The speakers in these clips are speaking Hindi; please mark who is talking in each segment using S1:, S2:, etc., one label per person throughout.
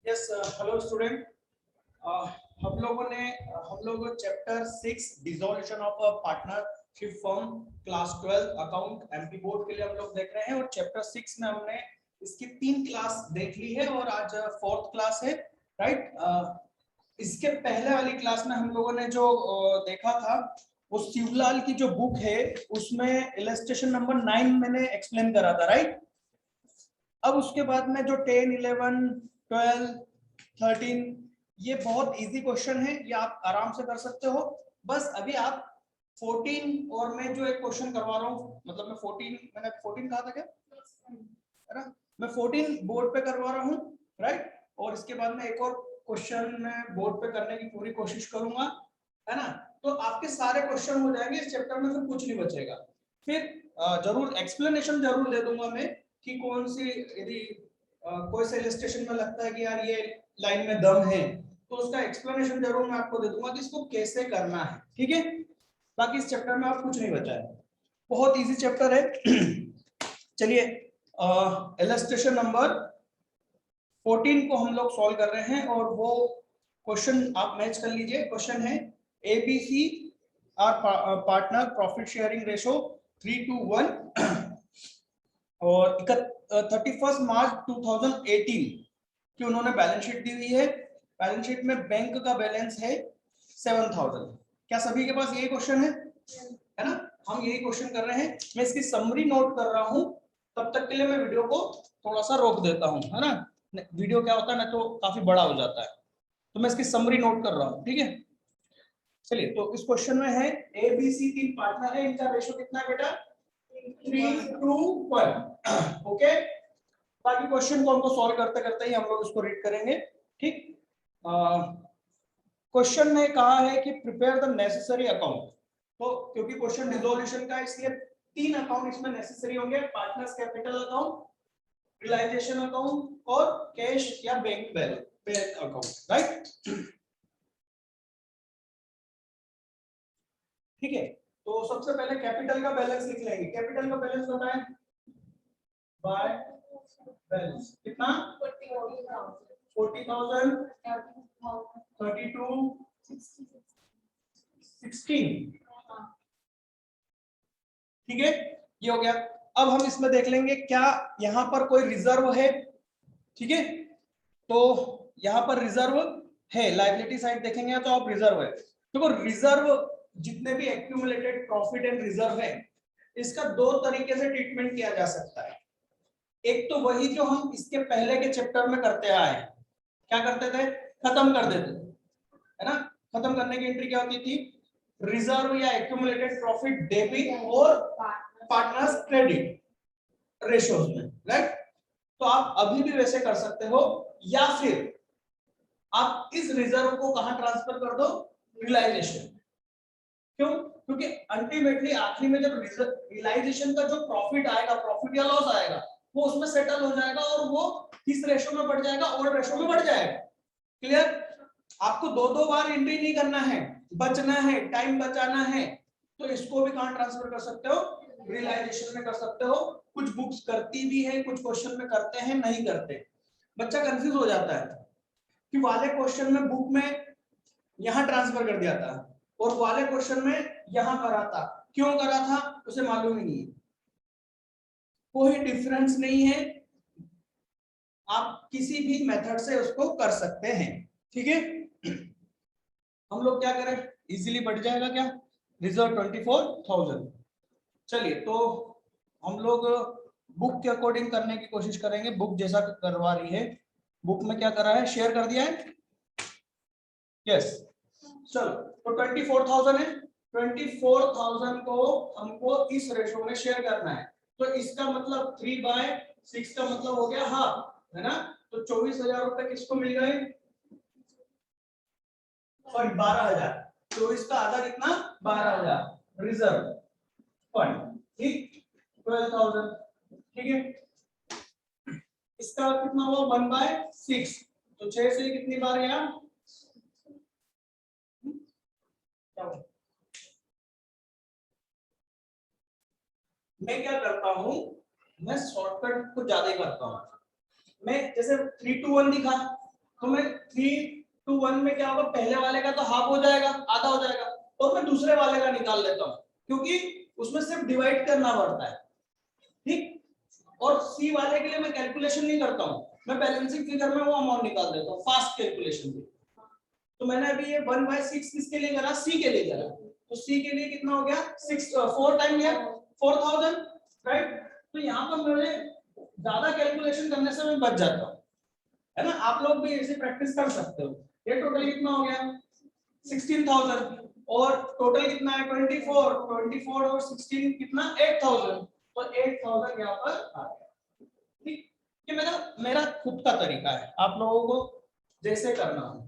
S1: Yes hello student. हम लोग chapter 6 dissolution of a partnership firm class 12 account MP board के लिए हम लोग देख रहे हैं और चैप्टर 6 में हमने इसकी 3 क्लास देख ली है और आज 4th क्लास है, राइट। इसके पहले वाली क्लास में हम लोगों ने जो देखा था वो शिवलाल की जो बुक है उसमें इलस्ट्रेशन नंबर 9 मैंने एक्सप्लेन करा था, राइट। अब उसके बाद में जो 10, 11, 12, 13 ये बहुत इजी क्वेश्चन है, ये आप आराम से कर सकते हो। बस अभी आप 14 और मैं जो एक क्वेश्चन करवा रहा हूँ, मतलब मैंने 14 कहा था क्या, है ना। मैं 14 बोर्ड पे करवा रहा हूँ, राइट। और इसके बाद में एक और क्वेश्चन मैं बोर्ड पे करने की पूरी कोशिश करूंगा, है ना। तो आपके सारे क्वेश्चन हो जाएंगे इस चैप्टर में, फिर कुछ नहीं बचेगा। फिर जरूर एक्सप्लेनेशन जरूर दे दूंगा मैं कि कौन सी, यदि कोई से इलस्ट्रेशन में लगता है कि यार ये लाइन में दम है तो उसका एक्सप्लेनेशन जरूर मैं आपको दे दूंगा कि इसको कैसे करना है, ठीक है। बाकी इस चैप्टर में आप कुछ नहीं बचा है, बहुत इजी चैप्टर है। चलिए इलस्ट्रेशन नंबर 14 को हम लोग सॉल्व कर रहे हैं और वो क्वेश्चन आप मैच कर लीजिए। क्वेश्चन है ABC are partner profit sharing ratio 3:1 और 31 मार्च 2018 की उन्होंने बैलेंस शीट दी हुई है। बैलेंस शीट में बैंक का बैलेंस है 7000। क्या सभी के पास यही क्वेश्चन है ना। हम यही क्वेश्चन कर रहे हैं। मैं इसकी समरी नोट कर रहा हूं, तब तक के लिए मैं वीडियो को थोड़ा सा रोक देता हूं, है ना। वीडियो क्या होता है ना तो काफी बड़ा हो जाता है, तो मैं इसकी समरी नोट कर रहा हूं, ठीक है। चलिए, तो इस क्वेश्चन में है ए बी सी 3 पार्टनर है, इनका रेशो कितना है बेटा, 3:1। ओके, बाकी क्वेश्चन को हमको सॉल्व करते करते ही हम लोग इसको रीड करेंगे, ठीक। क्वेश्चन में कहा है कि प्रिपेयर द नेसेसरी अकाउंट। तो क्योंकि क्वेश्चन रिजोल्यूशन का, इसलिए 3 अकाउंट इसमें नेसेसरी होंगे, partners capital account, realisation account और कैश या बैंक बैंक अकाउंट, राइट। ठीक है, तो सबसे पहले कैपिटल का बैलेंस लिख लेंगे। कैपिटल का बैलेंस होता है बाय बैलेंस कितना, 40,000, 32, 16, ठीक है, ये हो गया। अब हम इसमें देख लेंगे क्या यहाँ पर कोई रिजर्व है, ठीक है। तो यहाँ पर रिजर्व है, लायबिलिटी साइड देखेंगे तो आप रिजर्व है। देखो रिजर्व, जितने भी एक्यूमुलेटेड प्रॉफिट एंड रिजर्व है, इसका 2 तरीके से ट्रीटमेंट किया जा सकता है। एक तो वही जो हम इसके पहले के चैप्टर में करते आए, क्या करते थे, खत्म कर देते, है ना। खत्म करने की एंट्री क्या होती थी, रिजर्व या एक्यूमुलेटेड प्रॉफिट डेबिट और पार्टनर्स क्रेडिट रेशियोज में, राइट। तो आप अभी भी वैसे कर सकते हो, या फिर आप इस रिजर्व को कहां ट्रांसफर कर दो, रियलाइजेशन। क्यों, क्योंकि अल्टीमेटली आखिरी में जब रियलाइजेशन का जो प्रॉफिट आएगा, प्रॉफिट या लॉस आएगा, वो उसमें सेटल हो जाएगा और वो किस रेशो में बढ़ जाएगा, और रेशो में बढ़ जाएगा। क्लियर, आपको 2-2 बार एंट्री नहीं करना है, बचना है, टाइम बचाना है, तो इसको भी कहां ट्रांसफर कर सकते हो, रियलाइजेशन में कर सकते हो। कुछ बुक्स करती भी है, कुछ क्वेश्चन में करते हैं, नहीं करते। बच्चा कंफ्यूज हो जाता है कि वाले क्वेश्चन में बुक में यहां ट्रांसफर कर दिया था और वाले क्वेश्चन में यहां करा था, क्यों करा था उसे मालूम ही नहीं है। कोई डिफरेंस नहीं है, आप किसी भी मेथड से उसको कर सकते हैं, ठीक है। हम लोग क्या करें, इजीली बढ़ जाएगा क्या, रिजर्व 24,000। चलिए, तो हम लोग बुक के अकॉर्डिंग करने की कोशिश करेंगे, बुक जैसा करवा रही है। बुक में क्या करा है, शेयर कर दिया है, यस। चलो, तो 24,000 है, 24,000 को हमको इस रेशो में शेयर करना है। तो इसका मतलब 3/6 का मतलब हो गया हाफ, है ना। तो 24,000 रुपए किसको मिल गए, सॉरी 12,000। 24 का आधा कितना, 12,000 रिजर्व फंड, ठीक। 12,000, ठीक है। इसका कितना हुआ, 1/6। तो 6 से कितनी बार गया, मैं क्या करता हूं, मैं शॉर्टकट कुछ ज्यादा ही करता हूं। मैं जैसे 3:1 लिखा, तो मैं 3 to 1 में क्या होगा, पहले वाले का तो हाफ हो जाएगा, आधा हो जाएगा, और मैं दूसरे वाले का निकाल लेता हूँ क्योंकि उसमें सिर्फ डिवाइड करना पड़ता है, ठीक। और सी वाले के लिए मैं कैलकुलेशन नहीं करता हूँ, मैं बैलेंसिंग फिगर में वो अमाउंट निकाल देता हूँ फास्ट कैलकुलेशन में। तो मैंने अभी ये 1/6 किसके लिए करा, सी के लिए करा, तो सी के लिए कितना हो गया 4 टाइम गया 4000, राइट। तो यहाँ पर मुझे ज्यादा कैलकुलेशन करने से मैं बच जाता हूँ, है ना। आप लोग भी ऐसे प्रैक्टिस कर सकते हो। ये टोटल कितना हो गया 16000, और टोटल कितना है 24 और 16 कितना 8000, तो 8000 यहाँ पर आ गया, ठीक। ये मेरा मेरा खुद का तरीका है, आप लोगों को जैसे करना हो,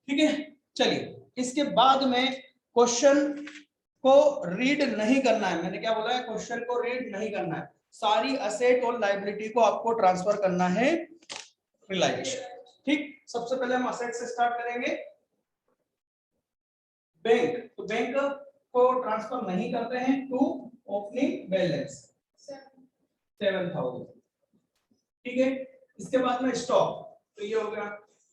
S1: ठीक है। चलिए, इसके बाद में क्वेश्चन को रीड नहीं करना है, मैंने क्या बोला है, क्वेश्चन को रीड नहीं करना है, सारी असेट और लायबिलिटी को आपको ट्रांसफर करना है रियलाइजेशन, ठीक। सबसे पहले हम असेट से स्टार्ट करेंगे। बैंक, तो बैंक को ट्रांसफर नहीं करते हैं टू ओपनिंग बैलेंस 7000, ठीक है। इसके बाद में स्टॉक, तो ये हो गया।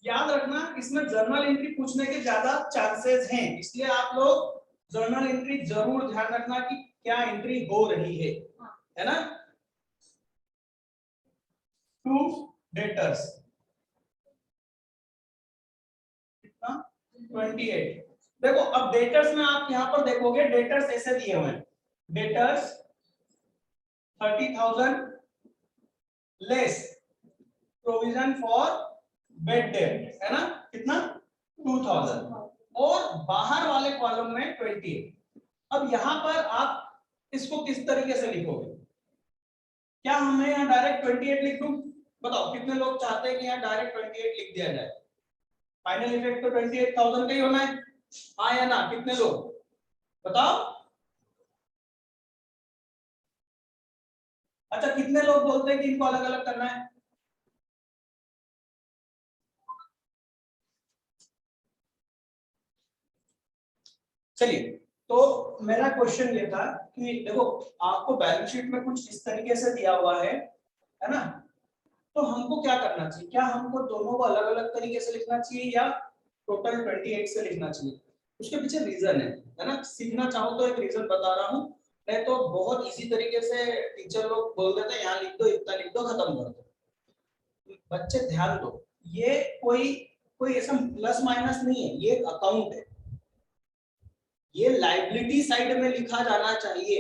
S1: याद रखना इसमें जर्नल एंट्री पूछने के ज्यादा चांसेस हैं, इसलिए आप लोग जर्नल एंट्री जरूर ध्यान रखना कि क्या एंट्री हो रही है ना। टू डेटर्स कितना 28, देखो अब डेटर्स में आप यहां पर देखोगे डेटर्स ऐसे दिए हुए हैं, debtors 30,000 less provision for bed date, है ना, कितना 2000, और बाहर वाले कॉलम में 28। अब यहां पर आप इसको किस तरीके से लिखोगे, क्या हमें यहाँ डायरेक्ट 28 लिख दूं, बताओ कितने लोग चाहते हैं कि यहाँ डायरेक्ट 28 लिख दिया जाए, फाइनल इफेक्ट तो 28,000 का ही होना है, हाँ या ना, कितने लोग बताओ। अच्छा, कितने लोग बोलते हैं कि इनको अलग अलग करना है, चलिए। तो मेरा क्वेश्चन ये था कि देखो आपको बैलेंस शीट में कुछ इस तरीके से दिया हुआ है ना, तो हमको क्या करना चाहिए, क्या हमको दोनों को अलग अलग तरीके से लिखना चाहिए या टोटल 28 से लिखना चाहिए, उसके पीछे रीजन है ना। सीखना चाहो तो एक रीजन बता रहा हूँ, नहीं तो बहुत इजी तरीके से टीचर लोग बोल देते हैं यहाँ लिख दो, इतना लिख दो, खत्म कर दो। बच्चे ध्यान दो, ये कोई कोई ऐसा प्लस माइनस नहीं है, ये अकाउंट है, ये लायबिलिटी साइड में लिखा जाना चाहिए,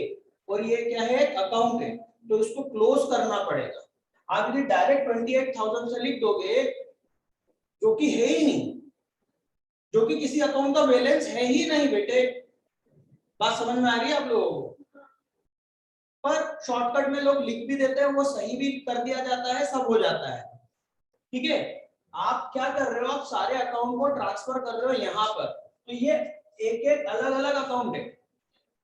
S1: और ये क्या है अकाउंट है, तो इसको क्लोज करना पड़ेगा। आप यदि डायरेक्ट 28,000 से लिख दोगे जो कि है ही नहीं, जो कि किसी अकाउंट का बैलेंस है ही नहीं बेटे, बात समझ में आ रही है आप लोगों को। पर शॉर्टकट में लोग लिख भी देते हैं, वो सही भी कर दिया जाता है, सब हो जाता है, ठीक है। आप क्या कर रहे हो, आप सारे अकाउंट को ट्रांसफर कर रहे हो यहाँ पर, तो ये एक एक अलग अलग अकाउंट है,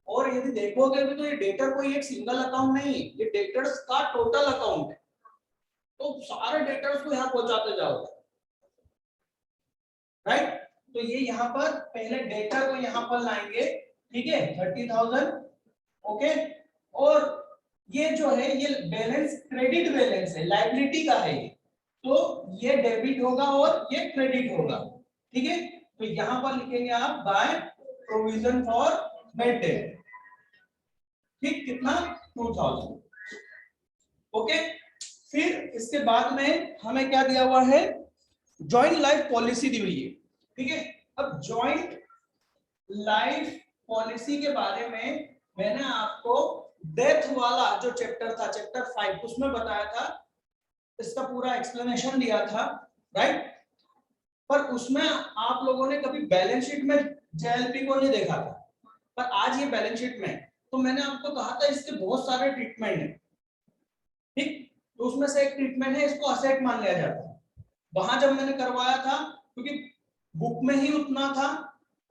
S1: और यदि देखोगे भी तो ये डेटर कोई एक सिंगल अकाउंट नहीं है, ये डेटर्स का टोटल अकाउंट है, तो सारे डेटर्स को यहाँ पहुंचाते जाओगे, राइट। तो ये यहाँ पर पहले डेटर को यहाँ पर लाएंगे, ठीक है 30,000, ओके। और ये जो है ये बैलेंस क्रेडिट बैलेंस है, लायबिलिटी का है ये, तो ये डेबिट होगा और ये क्रेडिट होगा, ठीक है। तो यहाँ पर लिखेंगे आप by provision for bed date, ठीक, कितना 2000, ओके। फिर इसके बाद में हमें क्या दिया हुआ है, जॉइंट लाइफ पॉलिसी दी हुई है, ठीक है। अब जॉइंट लाइफ पॉलिसी के बारे में मैंने आपको डेथ वाला जो चैप्टर था, चैप्टर 5, उसमें बताया था, इसका पूरा एक्सप्लेनेशन दिया था, राइट। पर उसमें आप लोगों ने कभी बैलेंस शीट में जेएलपी को नहीं देखा था, पर आज ये बैलेंस शीट में, तो मैंने आपको कहा था इसके बहुत सारे ट्रीटमेंट है, ठीक। तो उसमें से एक ट्रीटमेंट है, इसको असेट मान लिया जाता है। वहां जब मैंने करवाया था, क्योंकि बुक में ही उतना था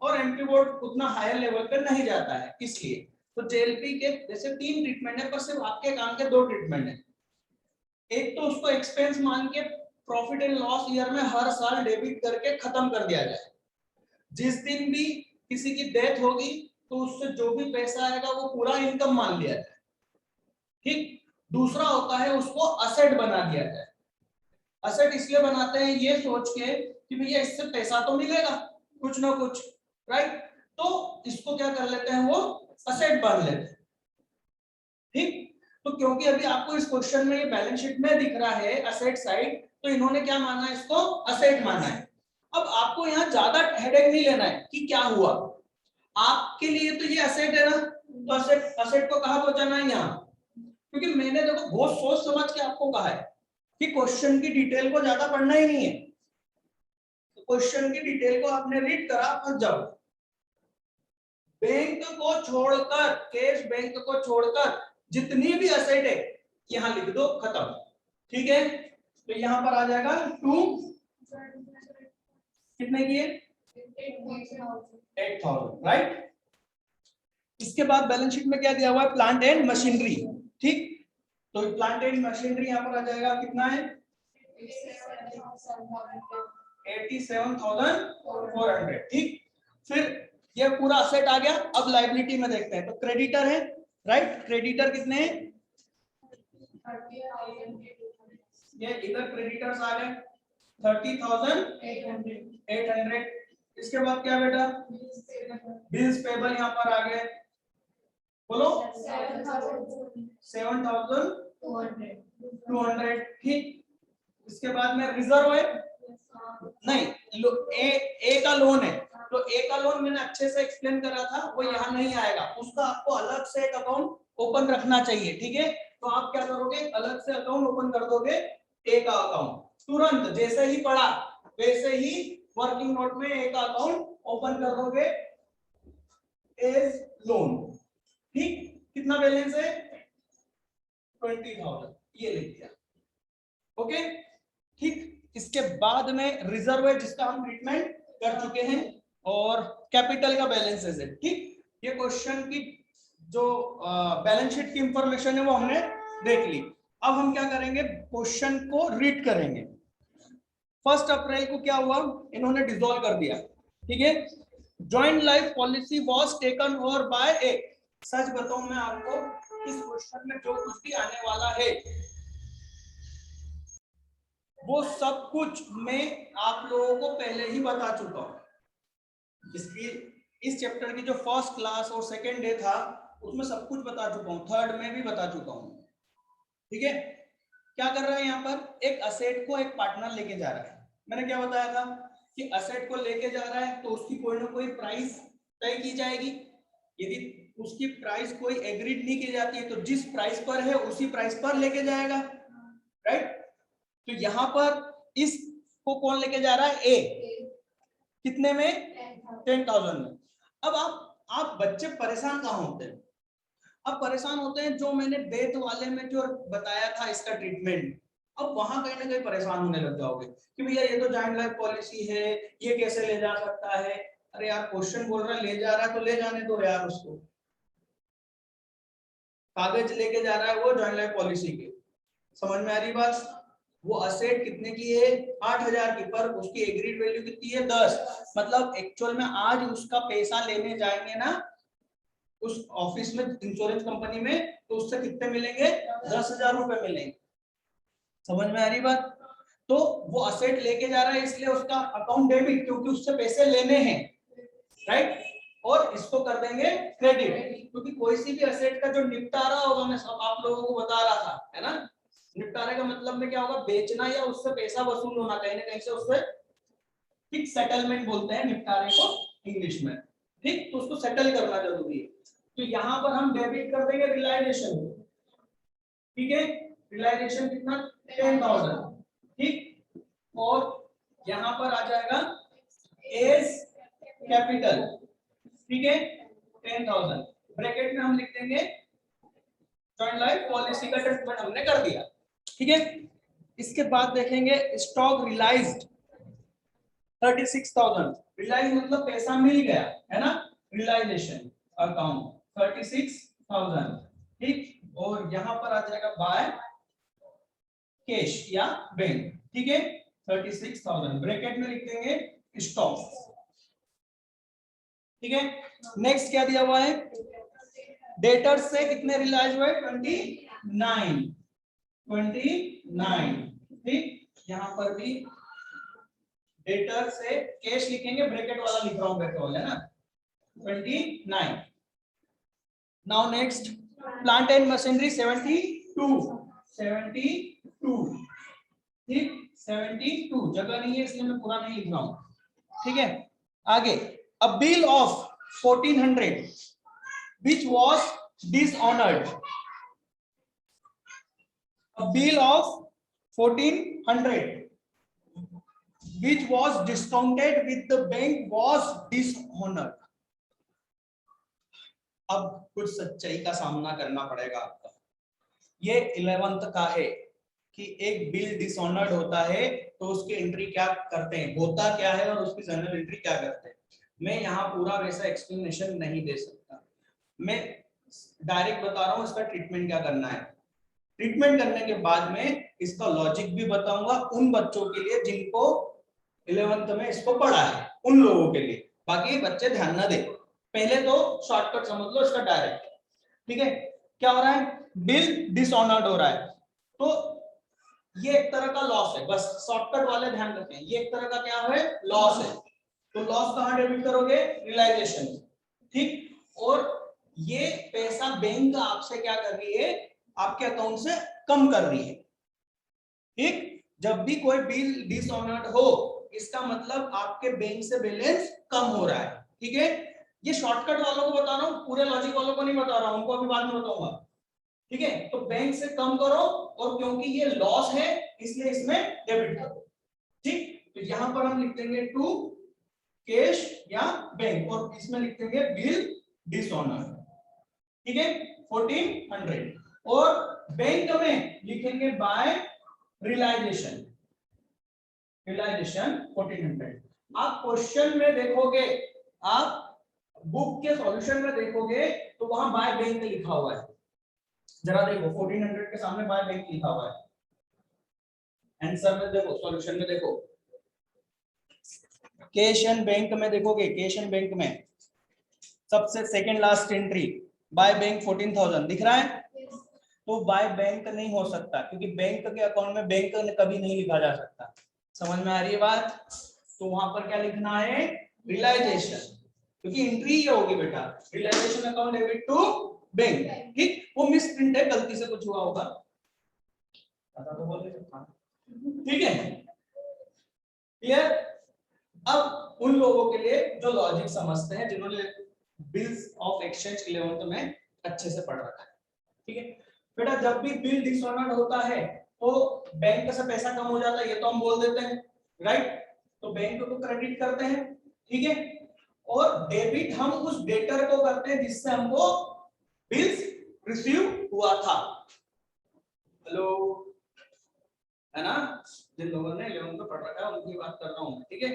S1: और एमपी बोर्ड उतना हायर लेवल पे नहीं जाता है, इसलिए तो जेएलपी के जैसे 3 ट्रीटमेंट है, पर सिर्फ आपके काम के 2 ट्रीटमेंट है। एक तो उसको एक्सपेंस मान के प्रॉफिट एंड लॉस ईयर में हर साल डेबिट करके खत्म कर दिया जाए, जिस दिन भी किसी की डेथ होगी तो उससे जो भी पैसा आएगा वो पूरा इनकम मान लिया जाए, ठीक। दूसरा होता है उसको असेट बना दिया जाए, असेट इसलिए बनाते हैं ये सोच के कि भैया इससे पैसा तो मिलेगा कुछ ना कुछ, राइट, तो इसको क्या कर लेते हैं वो असेट मान लेते हैं, ठीक। तो क्योंकि अभी आपको इस क्वेश्चन में ये बैलेंस शीट में दिख रहा है असेट साइड, तो इन्होंने क्या माना है, इसको असेट माना है। अब आपको यहाँ ज्यादा हेडेक नहीं लेना है कि क्या हुआ, आपके लिए तो ये असेट है ना, तो असेट को कहाँ पहुंचाना है, यहाँ। क्योंकि मैंने देखो बहुत सोच समझ के आपको कहा है कि क्वेश्चन की डिटेल को ज्यादा पढ़ना ही नहीं है, तो क्वेश्चन की डिटेल को आपने रीड करा और जाओ। बैंक को छोड़कर, कैश बैंक को छोड़कर जितनी भी असेट है यहां लिख दो, खत्म, ठीक है। तो यहां पर आ जाएगा 2 कितने की है 8000, राइट। इसके बाद बैलेंस शीट में क्या दिया हुआ है, प्लांट एंड मशीनरी, ठीक। तो प्लांट एंड मशीनरी यहां पर आ जाएगा, कितना है 87,400, ठीक। फिर ये पूरा असेट आ गया। अब लायबिलिटी में देखते हैं, तो क्रेडिटर है, राइट, क्रेडिटर कितने हैं, ये इधर क्रेडिटर्स आ गए 30,800। इसके बाद क्या बेटा, बिल्स पेबल यहाँ पर आ गए, बोलो 7,200, ठीक। इसके बाद में रिजर्व है, नहीं, ए का लोन है, तो ए का लोन मैंने अच्छे से एक्सप्लेन करा था, वो यहाँ नहीं आएगा, उसका आपको अलग से एक अकाउंट ओपन रखना चाहिए, ठीक है। तो आप क्या करोगे, अलग से अकाउंट ओपन कर दोगे, ए का अकाउंट तुरंत जैसे ही पढ़ा वैसे ही वर्किंग नोट में ए का अकाउंट ओपन कर दोगे एज लोन, ठीक। कितना बैलेंस है 20,000, ये लिख दिया, ओके, ठीक। इसके बाद में रिजर्व है जिसका हम ट्रीटमेंट कर चुके हैं, और कैपिटल का बैलेंसेस है, ठीक। ये क्वेश्चन की जो बैलेंस शीट की इंफॉर्मेशन है वो हमने देख ली। अब हम क्या करेंगे, क्वेश्चन को रीड करेंगे। 1 अप्रैल को क्या हुआ, इन्होंने डिसॉल्व कर दिया, ठीक है। Joint life policy was taken over by a, सच बताऊं मैं आपको, इस क्वेश्चन में जो कुछ भी आने वाला है वो सब कुछ मैं आप लोगों को पहले ही बता चुका हूं। इसकी इस चैप्टर की जो फर्स्ट क्लास और सेकेंड डे था उसमें सब कुछ बता चुका हूं, थर्ड में भी बता चुका हूं, ठीक है। क्या कर रहा है यहाँ पर, एक असेट को एक पार्टनर लेके जा रहा है। मैंने क्या बताया था कि असेट को लेके जा रहा है तो उसकी कोई ना कोई प्राइस तय की जाएगी, यदि उसकी प्राइस कोई एग्रीड नहीं की जाती है तो जिस प्राइस पर है उसी प्राइस पर लेके जाएगा, राइट। तो यहाँ पर इसको कौन लेके जा रहा है, ए, कितने में 10,000 में। अब आप बच्चे परेशान कहाँ होते हैं, अब परेशान होते हैं जो मैंने डेथ वाले में जो बताया था इसका ट्रीटमेंट, अब वहां कहीं ना कहीं परेशान होने लग जाओगे कि भैया ये तो जॉइंट लाइफ पॉलिसी है, ये कैसे ले जा सकता है। अरे यार क्वेश्चन बोल रहा है ले जा रहा है तो ले जाने दो यार, उसको कागज लेके जा रहा है वो जॉइंट लाइफ पॉलिसी के, समझ में आ रही बात। वो असेट कितने की है 8,000 की, पर उसकी एग्रीड वैल्यू कितनी है 10, मतलब एक्चुअल में आज उसका पैसा लेने जाएंगे ना उस ऑफिस में इंश्योरेंस कंपनी में, तो उससे कितने मिलेंगे 10,000 रुपए मिलेंगे, समझ में आ रही बात। तो वो असेट लेके जा रहा है इसलिए उसका अकाउंट डेबिट, क्योंकि उससे पैसे लेने हैं, राइट, और इसको कर देंगे क्रेडिट, क्योंकि कोई सी भी असेट का जो निपटारा होगा, मैं सब आप लोगों को बता रहा था, है ना। निपटारे का मतलब में क्या होगा, बेचना या उससे पैसा वसूल होना कहीं ना कहीं से, उससे ठीक सेटलमेंट बोलते हैं निपटारे को इंग्लिश में, ठीक। तो उसको सेटल करना जरूरी है, तो यहाँ पर हम डेबिट कर देंगे रियलाइजेशन, ठीक है। रियलाइजेशन कितना 10,000, ठीक। और यहाँ पर आ जाएगा एज कैपिटल, ठीक है 10,000, ब्रैकेट में हम लिख देंगे जॉइंट लाइफ पॉलिसी का ट्रीटमेंट हमने कर दिया, ठीक है। इसके बाद देखेंगे स्टॉक रियलाइज्ड 36,000, रियलाइज मतलब पैसा मिल गया, है ना, रियलाइजेशन अकाउंट 36,000, ठीक। और यहाँ पर आ जाएगा बाय कैश या बैंक, ठीक है 36,000, ब्रैकेट में लिख देंगे स्टॉक, ठीक है। नेक्स्ट क्या दिया हुआ है, डेटर्स से कितने रियलाइज हुए 29, ठीक। यहाँ पर भी डेटर से कैश लिखेंगे, ब्रैकेट वाला लिख रहा हूँ, ब्रैकेट वाला है ना 29। Now next plant and machinery 72 ठीक 72 जगह नहीं है इसलिए मैं पूरा नहीं लिख रहा हूँ, ठीक है। आगे अ bill of 1400 which was dishonored, a bill of 1400 which was discounted with the bank was dishonored। अब कुछ सच्चाई का सामना करना पड़ेगा आपको। ये 11th का है कि एक बिल डिसऑनर्ड होता है तो उसकी एंट्री क्या करते हैं, होता क्या है और उसकी जर्नल एंट्री क्या करते हैं। मैं यहाँ पूरा वैसा एक्सप्लेनेशन नहीं दे सकता, मैं डायरेक्ट बता रहा हूँ इसका ट्रीटमेंट क्या करना है। ट्रीटमेंट करने के बाद में इसका लॉजिक भी बताऊंगा उन बच्चों के लिए जिनको 11th में इसको पढ़ा है, उन लोगों के लिए, बाकी बच्चे ध्यान न दें। पहले तो शॉर्टकट समझ लो इसका डायरेक्ट, ठीक है। क्या हो रहा है, बिल डिसऑनर्ड हो रहा है तो ये एक तरह का लॉस है, बस शॉर्टकट वाले ध्यान रखें, ये एक तरह का क्या है, लॉस है। तो लॉस कहां डेबिट करोगे, रियलाइजेशन, ठीक। और ये पैसा बैंक आपसे क्या कर रही है, आपके अकाउंट से कम कर रही है, ठीक। जब भी कोई बिल डिसऑनर्ड हो इसका मतलब आपके बैंक से बैलेंस कम हो रहा है, ठीक है। ये शॉर्टकट वालों को बता रहा हूं, पूरे लॉजिक वालों को नहीं बता रहा हूं, उनको अभी बाद में बताऊंगा, ठीक है। तो बैंक से कम करो और क्योंकि ये लॉस है इसलिए इसमें डेबिट करो, ठीक। तो यहां पर हम लिख देंगे टू कैश या बैंक और इसमें लिख देंगे बिल डिसऑनर्ड, ठीक है 1400। और बैंक में लिखेंगे बाय रियलाइजेशन, रियलाइजेशन 1400। आप क्वेश्चन में देखोगे, आप बुक के सॉल्यूशन में देखोगे तो वहां बाय बैंक लिखा हुआ है, जरा देखो 1400 के सामने बाय बैंक लिखा हुआ है। आंसर में देखो, सॉल्यूशन में देखो, कैश एंड बैंक में देखोगे, कैश एंड बैंक में सबसे second last entry by bank 14,000 दिख रहा है। तो बाय बैंक नहीं हो सकता क्योंकि बैंक के अकाउंट में बैंक कभी नहीं लिखा जा सकता, समझ में आ रही है बात। तो वहां पर क्या लिखना है, रियलाइजेशन, क्योंकि एंट्री ये होगी बेटा, realisation account debit to bank, ठीक। वो मिस प्रिंट है, गलती से कुछ हुआ होगा, तो बोल नहीं सकता, ठीक है क्लियर। अब उन लोगों के लिए जो लॉजिक समझते हैं, जिन्होंने बिल्स ऑफ एक्सचेंज 11th में अच्छे से पढ़ रखा है, ठीक है बेटा। जब भी बिल डिसऑनर्ड होता है तो बैंक से पैसा कम हो जाता है, ये तो हम बोल देते हैं, राइट। तो बैंक को क्रेडिट करते हैं, ठीक है। और डेबिट हम उस डेटर को करते हैं जिससे हमको बिल्स रिसीव हुआ था। हेलो, है ना, जिन लोगों ने 11th में पढ़ रखा है उनकी बात कर रहा हूं, ठीक है।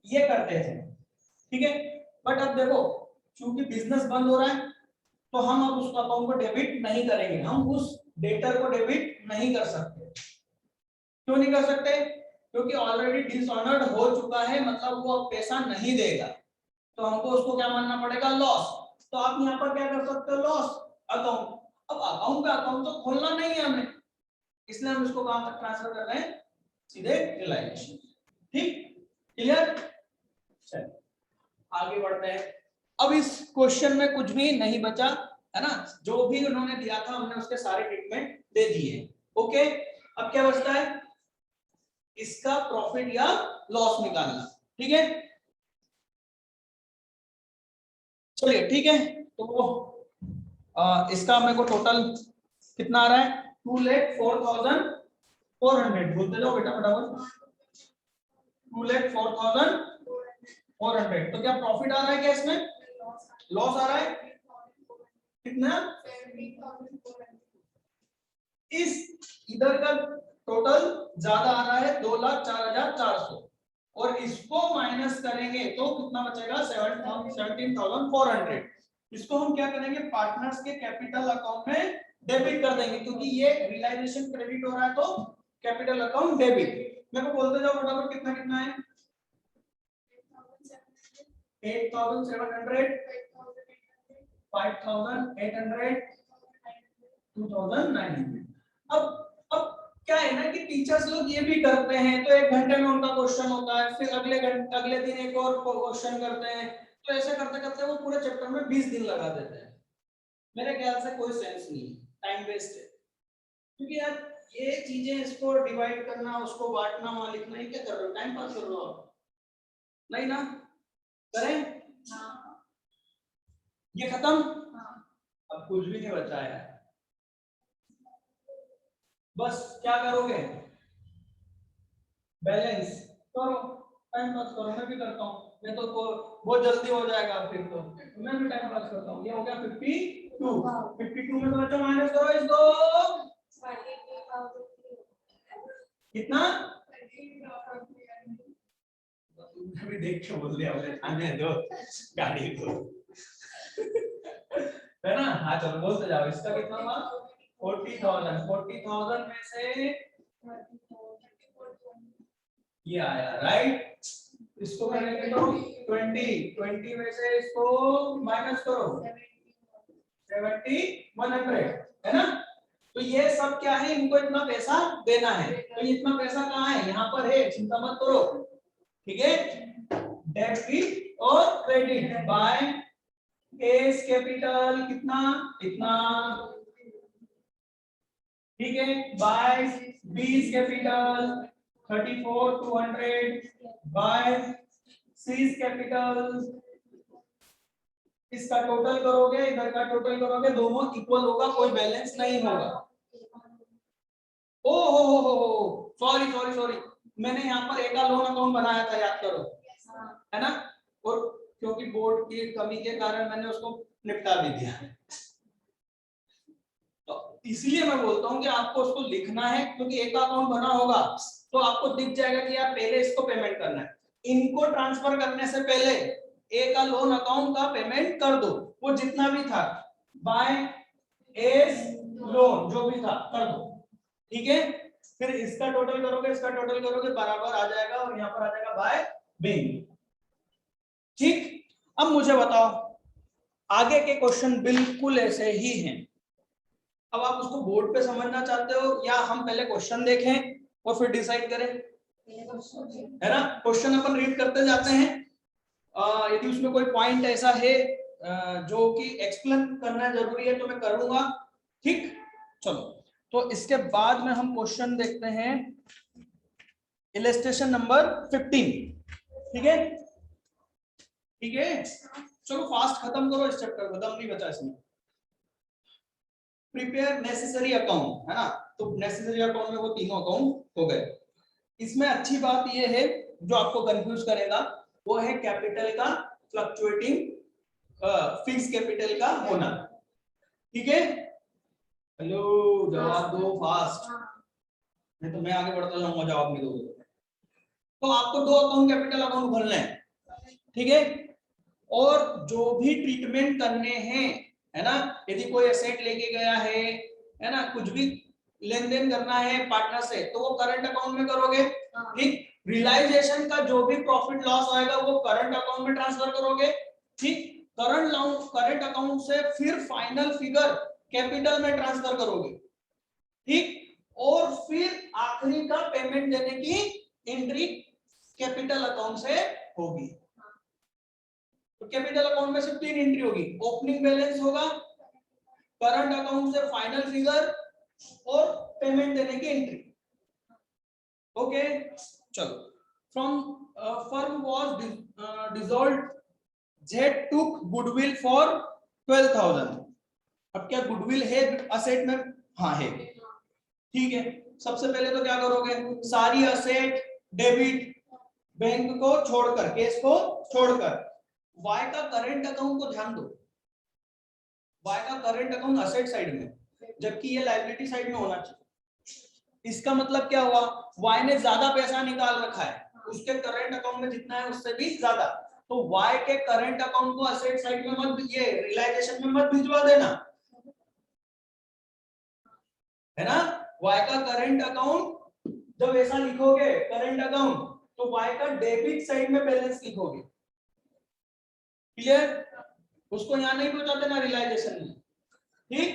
S1: ये करते थे, ठीक है। बट अब देखो क्योंकि बिजनेस बंद हो रहा है तो हम अब उस अकाउंट को डेबिट नहीं करेंगे, हम उस डेटर को डेबिट नहीं कर सकते। क्यों नहीं कर सकते, क्योंकि ऑलरेडी डिसऑनर्ड हो चुका है, मतलब वो अब पैसा नहीं देगा, तो हमको उसको क्या मानना पड़ेगा, लॉस। तो आप यहाँ पर क्या कर सकते हो, लॉस अकाउंट। अब अकाउंट का अकाउंट तो खोलना नहीं है हमें, इसलिए हम इसको कहां तक ट्रांसफर कर रहे हैं, सीधे रियलाइजेशन, ठीक क्लियर। चलिए आगे बढ़ते हैं। अब इस क्वेश्चन में कुछ भी नहीं बचा है ना, जो भी उन्होंने दिया था हमने उसके सारे ट्रीटमेंट दे दिए, ओके। अब क्या बचता है, इसका प्रॉफिट या लॉस निकालना, ठीक है। चलिए ठीक है, तो इसका मेरे को टोटल कितना आ रहा है, 2,04,400, बोलते जाओ बेटा फटाफट, 2,04,400। तो क्या प्रॉफिट आ रहा है क्या इसमें, लॉस आ रहा है, कितना, इस इधर का टोटल ज्यादा आ रहा है 2,04,400 और इसको माइनस करेंगे तो कितना बचेगा, 17,400। इसको हम क्या करेंगे, पार्टनर्स के कैपिटल अकाउंट में डेबिट कर देंगे, क्योंकि ये रियलाइजेशन क्रेडिट हो रहा है तो कैपिटल अकाउंट डेबिट। मेरे को बोलते जाओ फटाफट कितना कितना है, 8,700, 5,800, 2,900। अब क्या है ना कि टीचर्स लोग ये भी करते हैं, तो 1 घंटे में उनका क्वेश्चन होता है, फिर अगले दिन एक और क्वेश्चन करते हैं, तो ऐसे करते करते वो पूरे चैप्टर में 20 दिन लगा देते हैं। मेरे ख्याल से कोई सेंस नहीं है, टाइम वेस्ट है। क्योंकि यार ये चीजें, इसको डिवाइड करना, उसको बांटना, वहां लिखना, ये क्या कर रहे हो, टाइम पास कर रहे हो आप? नहीं ना, करें? हाँ। ये खत्म? हाँ। अब कुछ भी नहीं बचा है, बस क्या करोगे, बैलेंस करो, टाइम पास करो। मैं भी करता हूँ, मैं तो बहुत जल्दी हो जाएगा, फिर तो मैं भी टाइम पास करता हूँ। ये हो गया 52 में तो बच्चों माइनस करो इसको, कितना? अभी देख के बोल दिया, आने दो गाड़ी को है ना। हाँ चलो बोलते जाओ, इसका कितना हुआ? 40,000 में से ये आया, राइट। इसको करेंगे तो 20 में से इसको माइनस करो, 70,100 है ना। तो ये सब क्या है, इनको इतना पैसा देना है, तो ये इतना पैसा कहाँ है, यहाँ पर है, चिंता मत करो, ठीक है। डेबिट और क्रेडिट बाय एस कैपिटल, कितना इतना, ठीक है, by B's capital 34,200 by C's capital, इसका टोटल करोगे, इधर का टोटल करोगे, दोनों इक्वल होगा, कोई बैलेंस नहीं होगा। ओ हो, सॉरी सॉरी सॉरी, मैंने यहाँ पर एक लोन अकाउंट बनाया था, याद करो, है ना। और क्योंकि बोर्ड की कमी के कारण मैंने उसको निपटा भी दिया, तो इसलिए मैं बोलता हूँ कि आपको उसको लिखना है, क्योंकि एक अकाउंट बना होगा तो आपको दिख जाएगा कि यार पहले इसको पेमेंट करना है। इनको ट्रांसफर करने से पहले एक लोन अकाउंट का पेमेंट कर दो, वो जितना भी था, बाय एस लोन जो भी था कर दो, ठीक है। फिर इसका टोटल करोगे, इसका टोटल करोगे, बराबर आ जाएगा, और यहाँ पर आ जाएगा बाय बिल, ठीक। अब मुझे बताओ, आगे के क्वेश्चन बिल्कुल ऐसे ही हैं। अब आप उसको बोर्ड पे समझना चाहते हो, या हम पहले क्वेश्चन देखें और फिर डिसाइड करें, है ना। क्वेश्चन अपन रीड करते जाते हैं, यदि उसमें कोई पॉइंट ऐसा है जो कि एक्सप्लेन करना जरूरी है तो मैं करूंगा, ठीक। चलो, तो इसके बाद में हम क्वेश्चन देखते हैं, इलस्ट्रेशन नंबर 15, ठीक है, ठीक है। चलो फास्ट खत्म करो इस चैप्टर को, दम नहीं बचा इसमें। प्रिपेयर नेसेसरी अकाउंट, है ना, तो नेसेसरी अकाउंट में वो तीनों अकाउंट हो गए। इसमें अच्छी बात ये है, जो आपको कंफ्यूज करेगा, वो है कैपिटल का फ्लक्चुएटिंग, फिक्स कैपिटल का होना, ठीक है। हेलो, जवाब दो फास्ट, नहीं तो मैं आगे बढ़ता जाऊंगा, जवाब नहीं दोगे तो आपको 2 अकाउंट कैपिटल अकाउंट भरने हैं, ठीक है। और जो भी ट्रीटमेंट करने हैं, है ना, यदि कोई एसेट लेके गया है ना, कुछ भी लेन देन करना है पार्टनर से, तो वो करंट अकाउंट में करोगे, ठीक। रियलाइजेशन का जो भी प्रॉफिट लॉस आएगा वो करंट अकाउंट में ट्रांसफर करोगे, ठीक। करंट अकाउंट से फिर फाइनल फिगर कैपिटल में ट्रांसफर करोगे, ठीक। और फिर आखिरी का पेमेंट देने की एंट्री कैपिटल अकाउंट से होगी। तो कैपिटल अकाउंट में सिर्फ 3 एंट्री होगी, ओपनिंग बैलेंस होगा, करंट अकाउंट से फाइनल फिगर, और पेमेंट देने की एंट्री, ओके। चलो, from firm was dissolved, Z took goodwill for 12,000। अब क्या गुडविल है असेट में? हाँ है, ठीक है। सबसे पहले तो क्या करोगे, सारी असेट डेबिट, बैंक को छोड़कर, केस को छोड़कर, वाई का करंट अकाउंट को ध्यान दो, वाई का करंट अकाउंट असेट साइड में, जबकि ये लायबिलिटी साइड में होना चाहिए। इसका मतलब क्या हुआ, वाई ने ज्यादा पैसा निकाल रखा है, उसके करंट अकाउंट में जितना है उससे भी ज्यादा, तो वाई के करंट अकाउंट को असेट साइड में मत, ये रियलाइजेशन में मत भिजवा देना, है ना। वाई का करंट अकाउंट जब ऐसा लिखोगे करंट अकाउंट, तो वाई का डेबिट साइड में बैलेंस लिखोगे, क्लियर। उसको यहां नहीं पहुंचा देना रियलाइजेशन में, ठीक।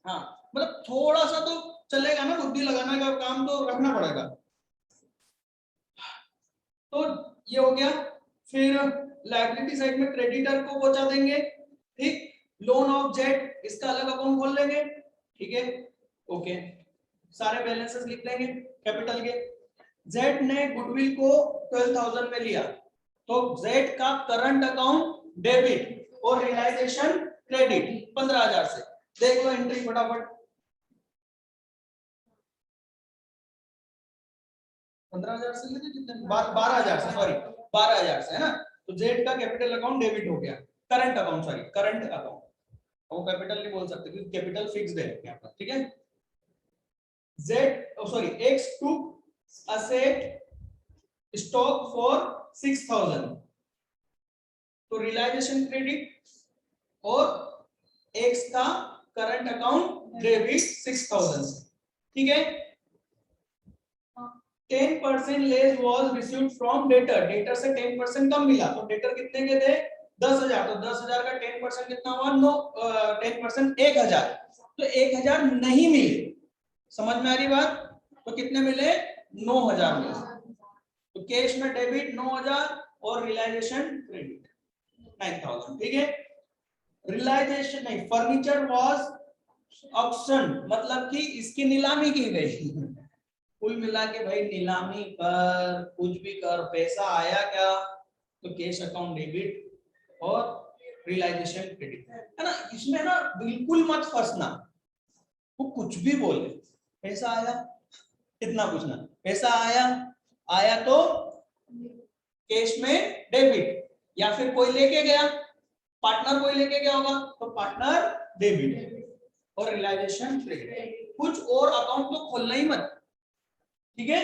S1: हाँ, मतलब थोड़ा सा तो चलेगा ना, बुद्धि लगाने का काम तो रखना पड़ेगा। तो ये हो गया। फिर लायबिलिटी साइड में क्रेडिटर को पहुंचा देंगे, ठीक। लोन ऑफ जेट, इसका अलग अकाउंट खोल लेंगे, ठीक है, ओके। सारे बैलेंसेस लिख लेंगे कैपिटल के। जेट ने गुडविल को 12,000 में लिया, तो जेट का करंट अकाउंट डेबिट और रियलाइजेशन क्रेडिट 15,000 से। देख लो एंट्री फटाफट। 15,000 से लेते कितने, 12,000 से, सॉरी 12,000 से, है ना। तो जेड का कैपिटल अकाउंट डेबिट हो गया, current account, sorry current account, वो कैपिटल नहीं बोल सकते क्योंकि कैपिटल फिक्स्ड है यहाँ पर, ठीक है। Z sorry x took asset stock for 6,000, तो रियलाइजेशन क्रेडिट और एक्स का करंट अकाउंट डेबिट 6,000 से, ठीक है। 10% less was received from debtor, debtor से 10% कम मिला, तो डेटर कितने के थे 10,000, तो 10,000 का 10% कितना हुआ 10% 1,000, तो 1,000 नहीं मिले, समझ में आ रही बात। तो कितने मिले 9,000 मिले, तो कैश में डेबिट 9,000 और रियलाइजेशन क्रेडिट 9,000, ठीक है। रियलाइजेशन नहीं, फर्नीचर वाज ऑक्शन, मतलब कि इसकी नीलामी की गई। कुल मिला के भाई नीलामी कर, कुछ भी कर, पैसा आया क्या, तो कैश अकाउंट डेबिट और रियलाइजेशन क्रेडिट, है ना। इसमें ना बिल्कुल मत फंसना, वो कुछ भी बोले, पैसा आया, इतना पूछना, पैसा आया, आया तो कैश में डेबिट, या फिर कोई लेके गया, पार्टनर कोई लेके गया होगा तो पार्टनर डेबिट और रियलाइजेशन क्रेडिट। कुछ और अकाउंट तो खोलना ही मत, ठीक है।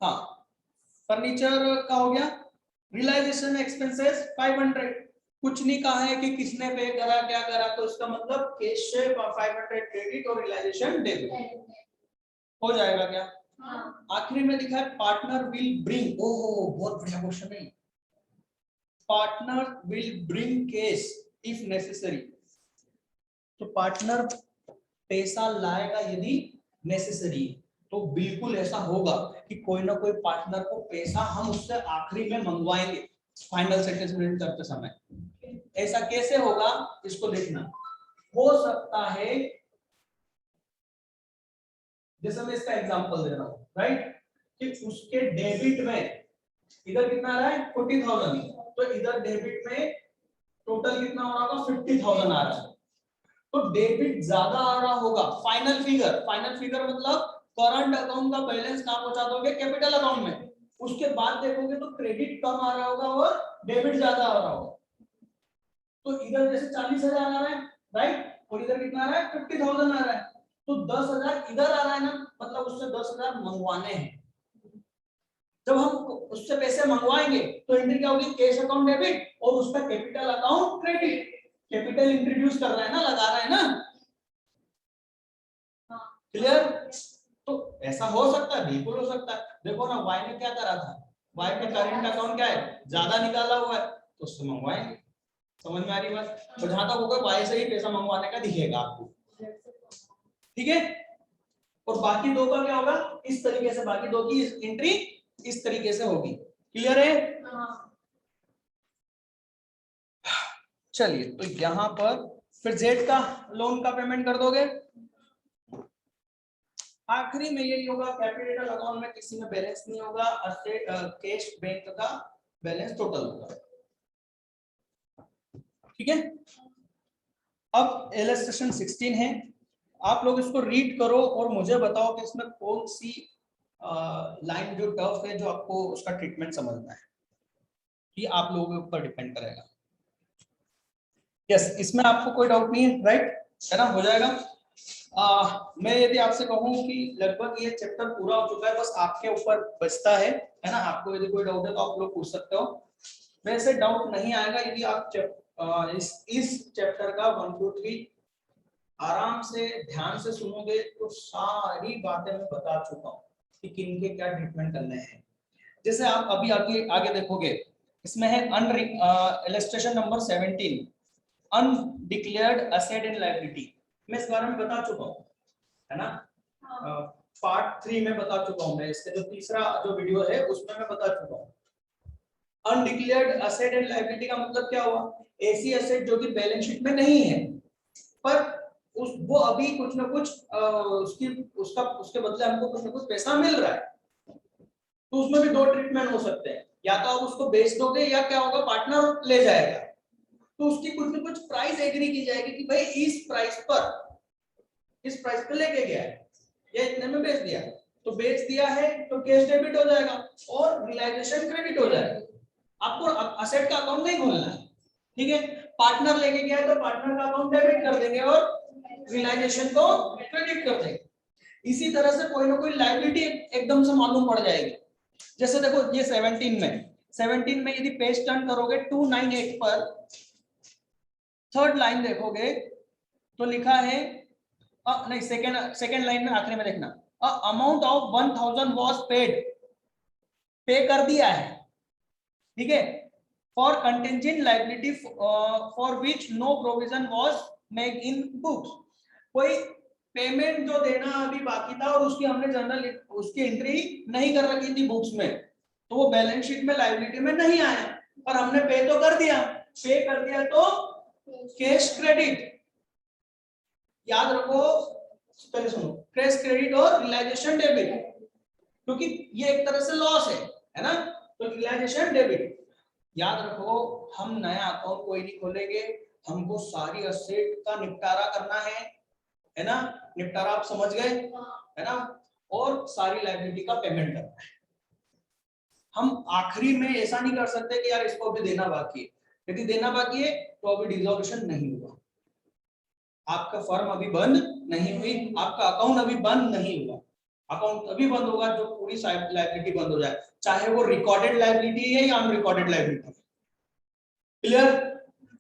S1: हाँ, फर्नीचर का हो गया। रियलाइजेशन एक्सपेंसेस 500, कुछ नहीं कहा है कि किसने पे करा क्या करा, तो इसका मतलब कैश से 500 क्रेडिट और रियलाइजेशन डेबिट हो जाएगा क्या। हाँ। आखिरी में लिखा है पार्टनर विल ब्रिंग, ओहो बहुत बढ़िया क्वेश्चन है, partner will bring cash if necessary, तो पार्टनर पैसा लाएगा यदि नेसेसरी, तो बिल्कुल ऐसा होगा कि कोई ना कोई पार्टनर को पैसा हम उससे आखिरी में मंगवाएंगे फाइनल सेटलमेंट करते समय। ऐसा कैसे होगा इसको देखना। हो सकता है, जैसे मैं इसका एग्जांपल दे रहा हूं, राइट, कि उसके डेबिट में इधर कितना आ रहा है 40,000, तो इधर डेबिट में टोटल कितना हो रहा होगा 50,000 आ रहा है, तो डेबिट ज्यादा आ रहा होगा। फाइनल फिगर मतलब करंट अकाउंट का बैलेंस कहां पहुंचा दोगे कैपिटल अकाउंट में, उसके बाद देखोगे तो क्रेडिट कम आ रहा होगा और डेबिट ज्यादा आ रहा होगा। तो इधर जैसे 40,000 आ रहा है, राइट, और इधर कितना आ रहा है 50,000 आ रहा है, तो 10,000 इधर आ रहा है ना, मतलब उससे 10,000 मंगवाने हैं। जब हम उससे पैसे मंगवाएंगे तो एंट्री क्या होगी, कैश अकाउंट डेबिट और उस पर capital account credit. Capital introduce कर रहा है ना, लगा रहा है ना, क्लियर। तो ऐसा हो सकता है, बिल्कुल हो सकता है। देखो ना वाई ने क्या करा था, वाई में करंट अकाउंट क्या है ज्यादा निकाला हुआ है, तो उससे मंगवाएंगे, समझ में आ रही बात। तो जहां तक होगा वाई से ही पैसा मंगवाने का दिखेगा आपको, ठीक है। और बाकी दो का क्या होगा, इस तरीके से बाकी दो की एंट्री इस तरीके से होगी, क्लियर है। चलिए, तो यहां पर फिर जेड का लोन का पेमेंट कर दोगे। आखिरी में यही होगा, कैपिटल अकाउंट में किसी में बैलेंस नहीं होगा, कैश बैंक का बैलेंस टोटल होगा, ठीक है। अब इलस्ट्रेशन 16 है, आप लोग इसको रीड करो और मुझे बताओ कि इसमें कौन सी लाइन जो टफ है जो आपको उसका ट्रीटमेंट समझना है, कि आप लोगों के ऊपर डिपेंड करेगा। यस, इसमें आपको कोई डाउट नहीं है, राइट, है ना, हो जाएगा। मैं यदि आपसे कहूं कि लगभग ये चैप्टर पूरा हो चुका है, बस आपके ऊपर बचता है ना। आपको यदि कोई डाउट है तो आप लोग पूछ सकते हो। वैसे डाउट नहीं आएगा यदि आप इस चैप्टर का 1 2 3 आराम से ध्यान से सुनोगे, तो सारी बातें मैं बता चुका हूँ कि किन के क्या ट्रीटमेंट करने हैं। जैसे आप अभी आगे देखोगे, इसमें है illustration number 17, undeclared asset and liability. मैं इस बारे में बता चुका हूँ है ना। पार्ट 3 में बता चुका हूं मैं, इसके जो तीसरा जो वीडियो है उसमें मैं बता चुका हूं। अनडिक्लेयर्ड असेट एंड लायबिलिटी का मतलब क्या हुआ, ऐसी असेट जो कि बैलेंस शीट में नहीं है पर वो अभी कुछ ना कुछ उसके बदले हमको कुछ ना कुछ पैसा मिल रहा है, तो उसमें भी दो ट्रीटमेंट हो सकते हैं, या तो आप उसको बेच दोगे या क्या होगा पार्टनर ले जाएगा, तो उसकी कुछ ना कुछ प्राइस एग्री की जाएगी कि भाई इस प्राइस पर लेके गया है या इतने में बेच दिया, तो बेच दिया है तो कैश डेबिट हो जाएगा और रियलाइजेशन क्रेडिट हो जाएगा। आपको असेट का अकाउंट नहीं खोलना है, ठीक है। पार्टनर लेके गया है तो पार्टनर का अकाउंट डेबिट कर देंगे और रियलाइजेशन को क्रेडिट कर देंगे। इसी तरह से कोई ना कोई लायबिलिटी एकदम से मालूम पड़ जाएगी। जैसे देखो ये 17 में यदि पेज टर्न करोगे 298 पर थर्ड लाइन देखोगे तो लिखा है नहीं सेकंड लाइन में आखिरी में देखना, अमाउंट ऑफ 1000 वाज पेड, पे कर दिया है, ठीक है, for contingent liability for which no provision was made in books. कोई पेमेंट जो देना अभी बाकी था और उसकी हमने जर्नल उसकी एंट्री नहीं कर रखी थी बुक्स में, तो वो बैलेंस शीट में लायबिलिटी में नहीं आया, पर हमने पे तो कर दिया, तो कैश क्रेडिट। याद रखो, पहले सुनो, कैश क्रेडिट और रियलाइजेशन डेबिट, क्योंकि ये एक तरह से लॉस है ना, तो रियलाइजेशन डेबिट। याद रखो हम नया अकाउंट कोई नहीं खोलेंगे, हमको सारी असेट का निपटारा करना है ना, निपटारा आप समझ गए है ना, और सारी लायबिलिटी का पेमेंट करना है। हम आखिरी में ऐसा नहीं कर सकते कि यार इसको अभी देना बाकी है, यदि देना बाकी है तो अभी डिसॉल्यूशन नहीं हुआ, आपका फर्म अभी बंद नहीं हुई, आपका अकाउंट अभी बंद नहीं हुआ, अकाउंट तभी बंद होगा जो पूरी लायबिलिटी बंद हो जाए, चाहे वो रिकॉर्डेड लायबिलिटी है या अनरिकॉर्डेड लायबिलिटी। क्लियर?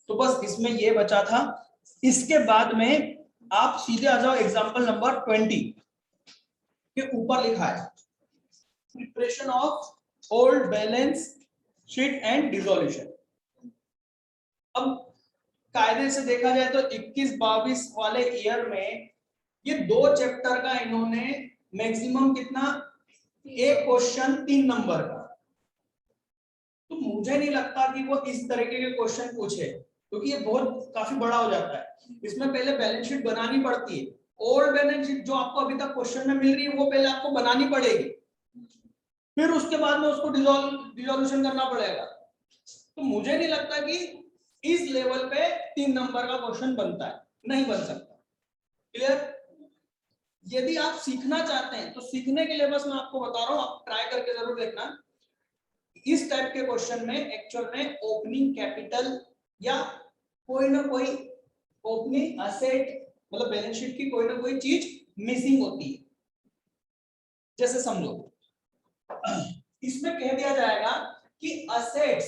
S1: तो बस इसमें ये बचा था। इसके बाद में आप सीधे आ जाओ एग्जांपल नंबर 20 के ऊपर लिखा है preparation of old balance sheet and dissolution. अब कायदे से देखा जाए तो 21-22 वाले ईयर में ये 2 चैप्टर का इन्होंने मैक्सिमम कितना, एक क्वेश्चन 3 नंबर का, तो मुझे नहीं लगता कि वो इस तरीके के क्वेश्चन पूछे, क्योंकि ये बहुत काफी बड़ा हो जाता है। इसमें पहले बैलेंस शीट बनानी पड़ती है, ओल्ड बैलेंस शीट जो आपको अभी तक क्वेश्चन में मिल रही है वो पहले आपको बनानी पड़ेगी, फिर उसके बाद में उसको डिसॉल्यूशन करना पड़ेगा। तो मुझे नहीं लगता कि इस लेवल पे 3 नंबर का क्वेश्चन बनता है, नहीं बन सकता। क्लियर? यदि आप सीखना चाहते हैं तो सीखने के लिए बस मैं आपको बता रहा हूं, आप ट्राई करके जरूर देखना। इस टाइप के क्वेश्चन में एक्चुअल में ओपनिंग कैपिटल या कोई ना कोई ओपनिंग असेट मतलब बैलेंस शीट की कोई ना कोई चीज मिसिंग होती है। जैसे समझो इसमें कह दिया जाएगा कि असेट्स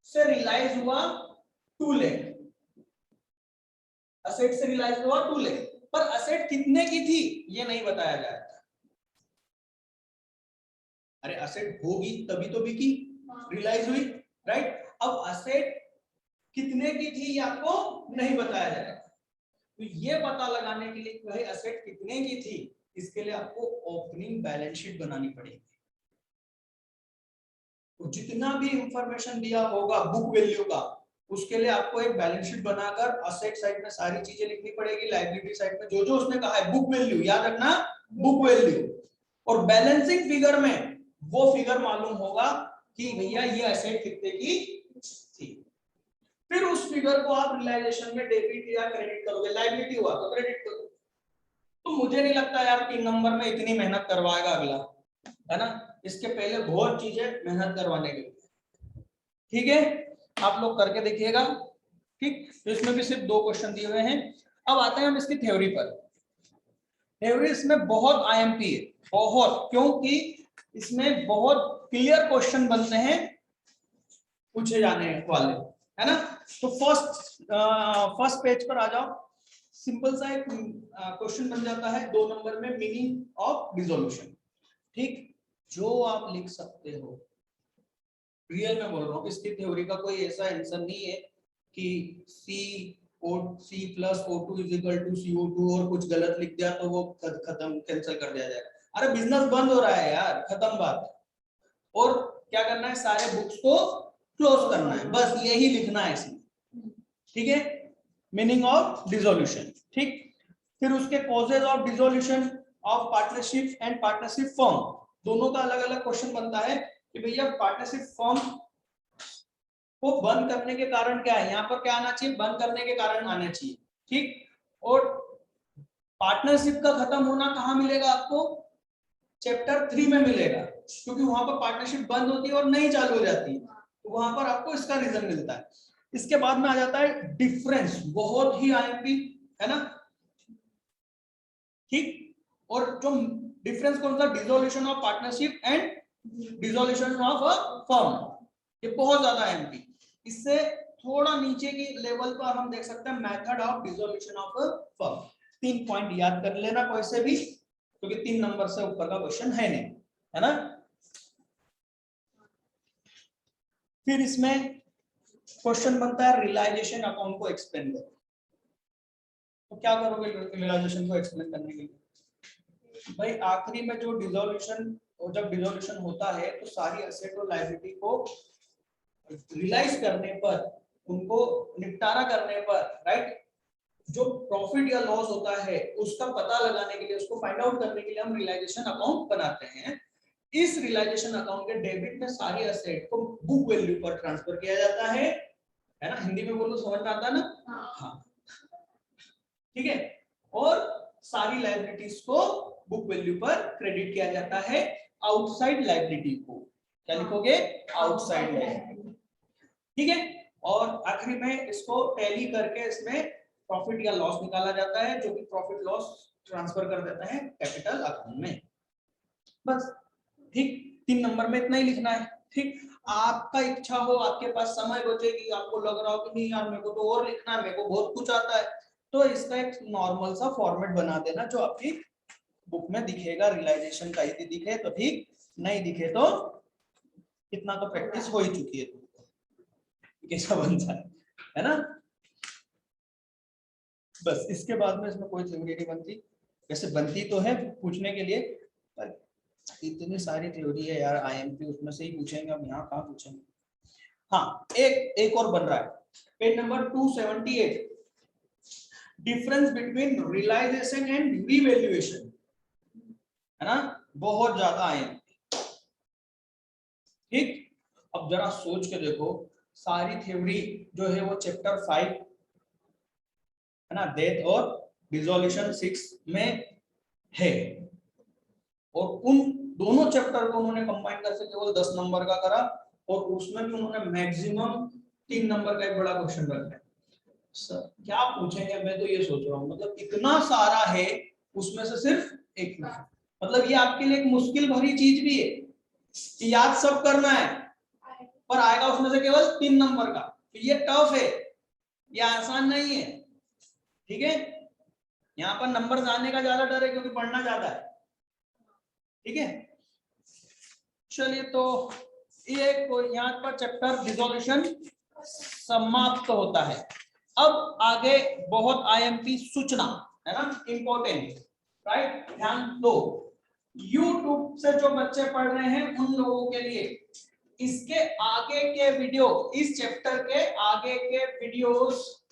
S1: से रियलाइज हुआ 2 लाख, असेट से रियलाइज हुआ 2 लाख, पर असेट कितने की थी ये नहीं बताया जाएगा। अरे असेट होगी तभी तो बिकी, रियलाइज हुई, राइट। अब असेट कितने की थी ये आपको नहीं बताया जाएगा, तो ये पता लगाने के लिए कि भाई असेट कितने की थी, इसके लिए आपको ओपनिंग बैलेंस शीट बनानी पड़ेगी। तो जितना भी इंफॉर्मेशन दिया होगा बुक वैल्यू का, उसके लिए आपको एक बैलेंस शीट बनाकर असेट साइड में सारी चीजें लिखनी पड़ेगी, लायबिलिटी साइड में जो जो उसने कहा है बुक वैल्यू याद रखना, बुक वैल्यू, और बैलेंसिंग फिगर में वो फिगर मालूम होगा कि भैया ये असेट कितने की थी। फिर उस फिगर को आप रियलाइजेशन में डेबिट या क्रेडिट करोगे, लायबिलिटी हुआ तो क्रेडिट करोगे। तो मुझे नहीं लगता यार 3 नंबर में इतनी मेहनत करवाएगा अगला, है ना, इसके पहले बहुत चीजें मेहनत करवाने के लिए। ठीक है, आप लोग करके देखिएगा। ठीक, तो इसमें भी सिर्फ 2 क्वेश्चन दिए हुए हैं। अब आते हैं हम इसकी थ्योरी पर। थ्योरी इसमें बहुत आईएमपी है, बहुत, क्योंकि इसमें बहुत क्लियर क्वेश्चन बनते हैं पूछे जाने वाले, है ना। तो फर्स्ट पेज पर आ जाओ। सिंपल सा एक क्वेश्चन बन जाता है 2 नंबर में, मीनिंग ऑफ डिसॉल्यूशन। ठीक, जो आप लिख सकते हो, रियल में बोल रहा हूँ, इसकी थ्योरी का कोई ऐसा आंसर नहीं है कि C C plus O2 is equal to CO2 और कुछ गलत लिख दिया तो वो खत्म, कैंसिल कर दिया जाएगा। अरे बिजनेस बंद हो रहा है यार, खत्म बात। और क्या करना है, सारे बुक्स को क्लोज करना है, बस यही लिखना है इसमें, ठीक है। मीनिंग ऑफ डिसोल्यूशन, ठीक। फिर उसके causes of dissolution of partnership and partnership firm, दोनों का अलग अलग क्वेश्चन बनता है कि भैया पार्टनरशिप फर्म को बंद करने के कारण क्या है, यहाँ पर क्या आना चाहिए, बंद करने के कारण आना चाहिए, ठीक। और पार्टनरशिप का खत्म होना कहाँ मिलेगा आपको, चैप्टर 3 में मिलेगा, क्योंकि वहां पर पार्टनरशिप बंद होती है और नई चालू हो जाती है, तो वहां पर आपको इसका रीजन मिलता है। इसके बाद में आ जाता है डिफरेंस, बहुत ही आईएमपी है ना, ठीक। और जो डिफरेंस कौन सा, dissolution of partnership and dissolution of a firm, ये बहुत ज्यादा आईएमपी। इससे थोड़ा नीचे की लेवल पर हम देख सकते हैं method of dissolution of a firm. 3 point याद कर लेना कोई से भी, क्योंकि 3 नंबर से ऊपर का क्वेश्चन है नहीं, है ना। फिर इसमें क्वेश्चन बनता है रियलाइजेशन अकाउंट को एक्सप्लेन करो। तो क्या करोगे रियलाइजेशन को एक्सप्लेन करने के लिए, भाई आखिरी में जो डिसोल्यूशन, और जब डिसोल्यूशन होता है तो सारी एसेट और लायबिलिटी को रियलाइज करने पर, उनको निपटारा करने पर, राइट, जो प्रॉफिट या लॉस होता है उसका पता लगाने के लिए, उसको फाइंड आउट करने के लिए हम रियलाइजेशन अकाउंट बनाते हैं। इस रियलाइजेशन अकाउंट के डेबिट में सारी एसेट को बुक वैल्यू पर ट्रांसफर किया जाता है ना, हिंदी में बोलो समझ में आता है ना, हाँ, ठीक है। और सारी लायबिलिटीज को बुक वैल्यू पर क्रेडिट किया जाता है, आउटसाइड लायबिलिटी को क्या लिखोगे, आउटसाइड लायबिलिटी, ठीक है। और आखिरी में इसको टैली करके इसमें प्रॉफिट या लॉस निकाला जाता है, जो कि प्रॉफिट लॉस ट्रांसफर कर देता है कैपिटल अकाउंट में, बस, ठीक। 3 नंबर में इतना ही लिखना है, ठीक। आपका इच्छा हो, आपके पास समय बचेगी, आपको लग रहा हो कि नहीं यार मेरे को तो और लिखना है, मेरे को बहुत कुछ आता है, तो इसका एक नॉर्मल सा फॉर्मेट बना देना जो आपकी बुक में दिखेगा। रियलाइजेशन का यदि दिखे तो ठीक, नहीं दिखे तो कितना तो प्रैक्टिस हो ही चुकी है, कैसा बनता है ना। बस इसके बाद में इसमें कोई थ्योरी नहीं बनती, वैसे बनती तो है पूछने के लिए, पर इतनी सारी थ्योरी है यार आईएमपी, उसमें से ही पूछेंगे, हम यहाँ कहाँ पूछेंगे। हाँ, एक और बन रहा है, page number 278, difference between realisation and revaluation, है ना, बहुत ज्यादा आईएमपी, ठीक। अब जरा सोच के देखो, सारी थ्योरी जो है वो चैप्टर 5 है ना, डेथ और डिसोल्यूशन 6 में है, और उन दोनों चैप्टर को उन्होंने कंबाइन करके केवल 10 नंबर का करा, और उसमें भी उन्होंने मैक्सिमम 3 नंबर का एक बड़ा क्वेश्चन रखा है। सर क्या पूछेंगे, मैं तो ये सोच रहा हूँ, मतलब इतना सारा है, उसमें से सिर्फ एक, मतलब ये आपके लिए एक मुश्किल भरी चीज भी है कि याद सब करना है, पर आएगा उसमें से केवल 3 नंबर का, तो ये टफ है, ये आसान नहीं है, ठीक है। यहाँ पर नंबर आने का ज्यादा डर है क्योंकि पढ़ना ज्यादा है, ठीक है। चलिए, तो ये यहाँ पर चैप्टर डिसोल्यूशन समाप्त होता है। अब आगे बहुत आईएमपी सूचना है ना, इंपॉर्टेंट, राइट, ध्यान दो। YouTube से जो बच्चे पढ़ रहे हैं उन लोगों के लिए इसके आगे के वीडियो, इस चैप्टर के आगे के वीडियोस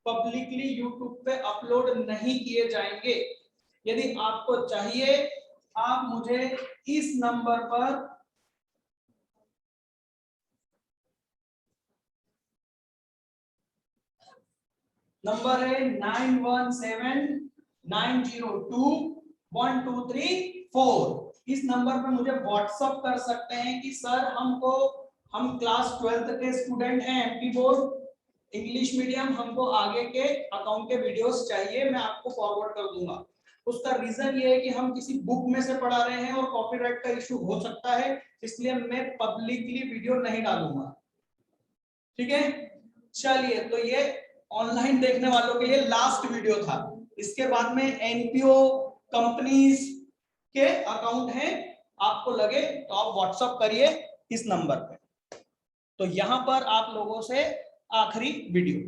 S1: पब्लिकली YouTube पे अपलोड नहीं किए जाएंगे। यदि आपको चाहिए, आप मुझे इस नंबर पर नंबर है 9179021234, इस नंबर पर मुझे व्हाट्सएप कर सकते हैं कि सर हम क्लास 12th के स्टूडेंट हैं, एमपी बोर्ड इंग्लिश मीडियम, हमको आगे के अकाउंट के वीडियोस चाहिए, मैं आपको फॉरवर्ड कर दूंगा। उसका रीजन ये है कि हम किसी बुक में से पढ़ा रहे हैं और कॉपीराइट का इशू हो सकता है, इसलिए मैं पब्लिकली वीडियो नहीं डालूंगा, ठीक है। चलिए, तो ये ऑनलाइन देखने वालों के लिए लास्ट वीडियो था। इसके बाद में एनपीओ कंपनीज के अकाउंट हैं, आपको लगे तो आप व्हाट्सएप करिए इस नंबर पे। तो यहां पर आप लोगों से आखिरी वीडियो